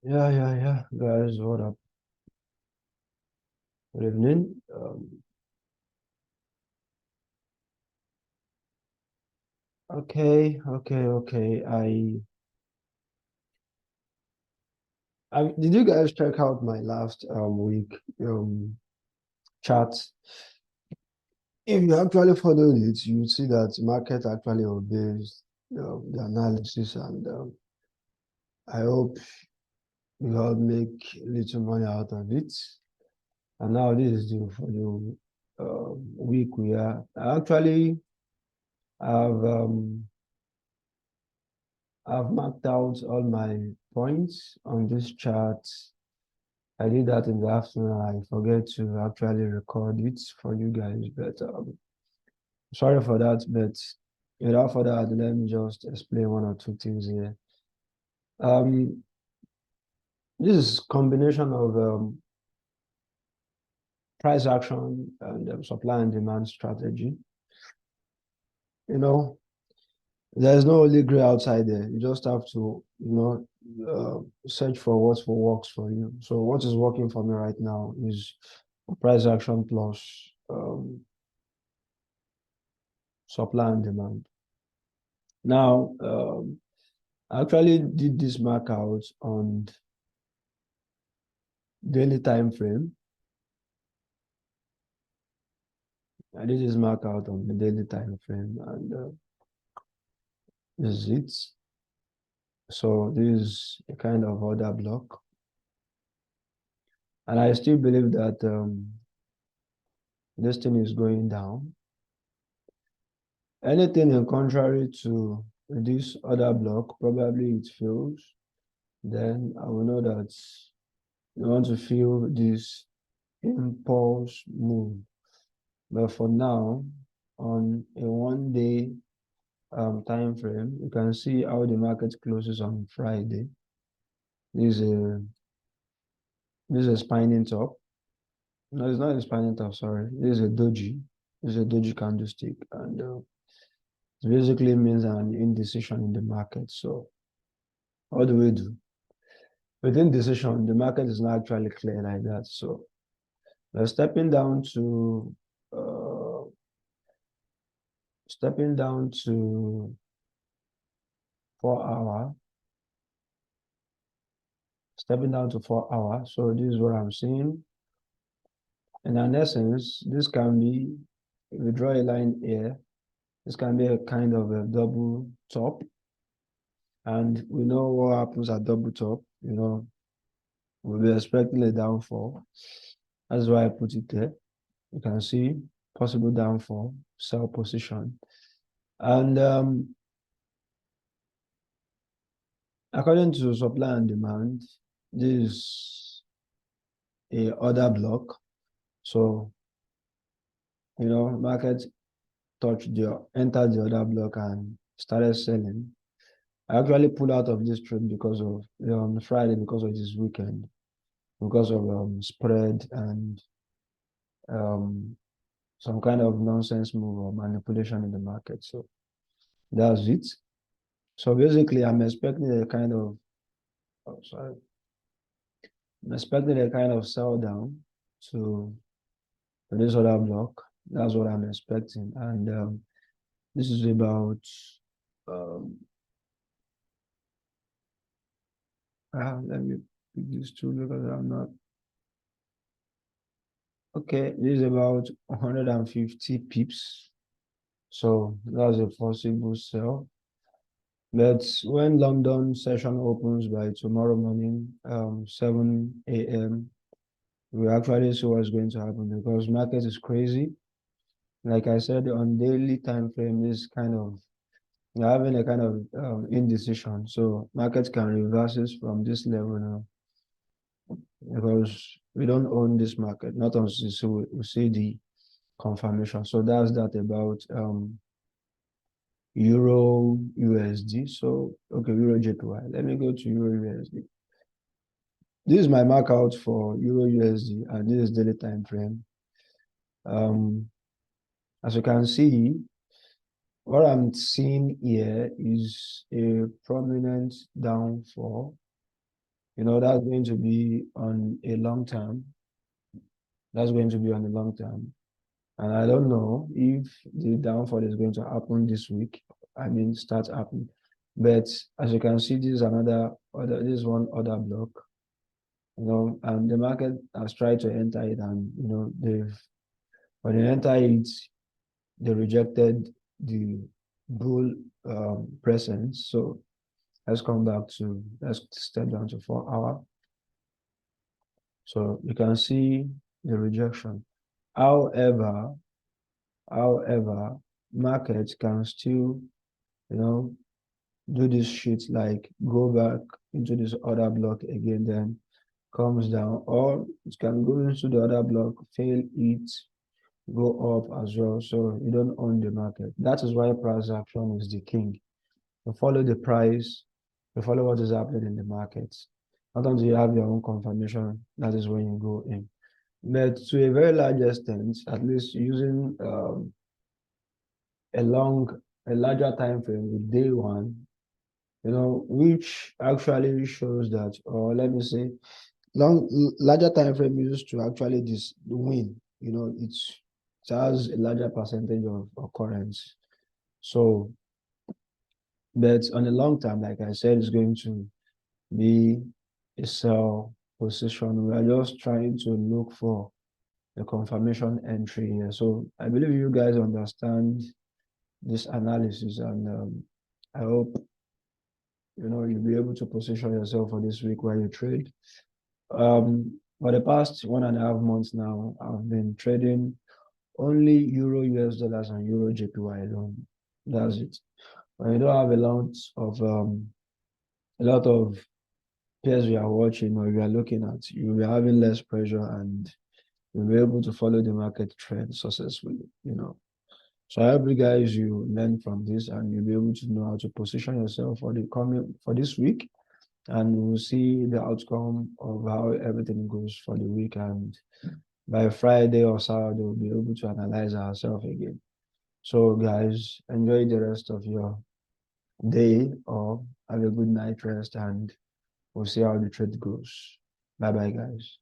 Yeah, guys, what up? Good evening. Okay. I did you guys check out my last week chart? If you actually followed it, you would see that market actually obeys the analysis, and I hope you all make little money out of it. And now this is for the week we are. I actually have I've marked out all my points on this chart. I did that in the afternoon. I forget to actually record it for you guys, but sorry for that. But without further ado, let me just explain one or two things here. Um, this is combination of price action and supply and demand strategy. You know, there's no holy grail outside there. You just have to, search for what works for you. So what is working for me right now is price action plus supply and demand. Now, I actually did this mark out on daily time frame. I did this mark out on the daily time frame, and this is it. So this is a kind of order block, and I still believe that this thing is going down. Anything in contrary to this other block, probably it fails. Then I will know that you want to feel this impulse move. But for now, on a 1 day time frame, you can see how the market closes on Friday. This is a spinning top. No, it's not a spinning top, sorry. This is a doji. This is a doji candlestick, and it basically means an indecision in the market. So what do we do? With indecision, the market is not actually clear like that. So we're uh, stepping down to 4 hour, stepping down to 4 hour. So this is what I'm seeing. And in essence, this can be, if we draw a line here, this can be a kind of a double top. And we know what happens at double top, we'll be expecting a downfall. That's why I put it there. You can see possible downfall, sell position. And according to supply and demand, this is a order block. So, market entered the order block and started selling. I actually pulled out of this trade because of on Friday, because of this weekend, because of spread and some kind of nonsense move or manipulation in the market. So that's it. So basically, I'm expecting a kind of I'm expecting a kind of sell down to this other block. That's what I'm expecting, and this is about um, let me pick these two because I'm not okay. This is about 150 pips, so that's a possible sell. But when London session opens by tomorrow morning, 7 a.m., we actually see what's going to happen because market is crazy. Like I said, on daily time frame is kind of you're having a kind of indecision. So market can reverse it from this level now because we don't own this market, not until we see the confirmation. So that's that about Euro USD. So okay, Euro JPY. Let me go to Euro USD. This is my mark out for Euro USD, and this is daily time frame. As you can see, what I'm seeing here is a prominent downfall. That's going to be on a long term. That's going to be on the long term. And I don't know if the downfall is going to happen this week. I mean, start happening. But as you can see, this is one other block, and the market has tried to enter it, and when they enter it, they rejected the bull presence. So let's step down to 4 hour. So you can see the rejection. However, markets can still, do this shit, like go back into this other block again, then comes down, or it can go into the other block, fail it, go up as well. So you don't own the market. That is why price action is the king. You follow the price, you follow what is happening in the markets. Not until you have your own confirmation, that is when you go in. But to a very large extent, at least using a larger time frame with day one, which actually shows that, or let me say, larger time frame used to actually win. It has a larger percentage of occurrence. So, but on the long term, like I said, it's going to be a sell position. We are just trying to look for the confirmation entry here. So I believe you guys understand this analysis, and I hope you'll be able to position yourself for this week where you trade. For the past 1.5 months now, I've been trading only Euro US dollars and Euro JPY alone. That's it. When you don't have a lot of pairs you are watching or you are looking at, you'll be having less pressure and you'll be able to follow the market trend successfully. So I hope you guys you learn from this and you'll be able to know how to position yourself for this week, and we'll see the outcome of how everything goes for the week, and by Friday or Saturday we'll be able to analyze ourselves again. So guys, enjoy the rest of your day or have a good night rest, and we'll see how the trade goes. Bye bye guys.